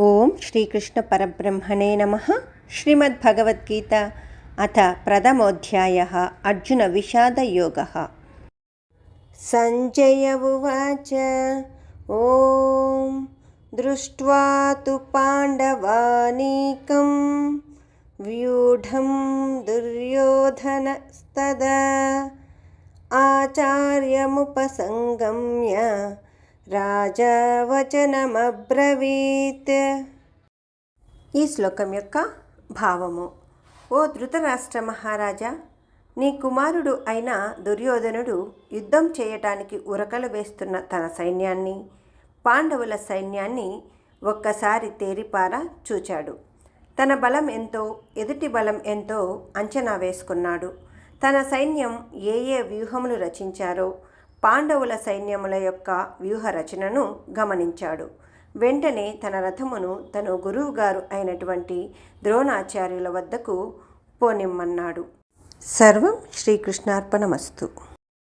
ఓం శ్రీకృష్ణ పరబ్రహ్మణే నమః. శ్రీమద్భగవద్గీత అథ ప్రథమోऽధ్యాయः అర్జున విషాదయోగः. సంజయ ఉవాచ ఓం దృష్ట్వా తు పాండవానీకం వ్యూఢం దుర్యోధనస్తదా ఆచార్యముపసంగమ్య రాజా వచనమబ్రవీత్. ఈ శ్లోకం యొక్క భావము: ఓ ధృతరాష్ట్ర మహారాజా, నీ కుమారుడు అయిన దుర్యోధనుడు యుద్ధం చేయటానికి ఉరకలు వేస్తున్న తన సైన్యాన్ని, పాండవుల సైన్యాన్ని ఒక్కసారి తేరిపారా చూచాడు. తన బలం ఎంతో, ఎదుటి బలం ఎంతో అంచనా వేసుకున్నాడు. తన సైన్యం ఏ వ్యూహములు రచించారో పాండవుల సైన్యముల యొక్క వ్యూహ రచనను గమనించాడు. వెంటనే తన రథమును తన గురువుగారు అయినటువంటి ద్రోణాచార్యుల వద్దకు పోనిమ్మన్నాడు. సర్వం శ్రీకృష్ణార్పణమస్తు.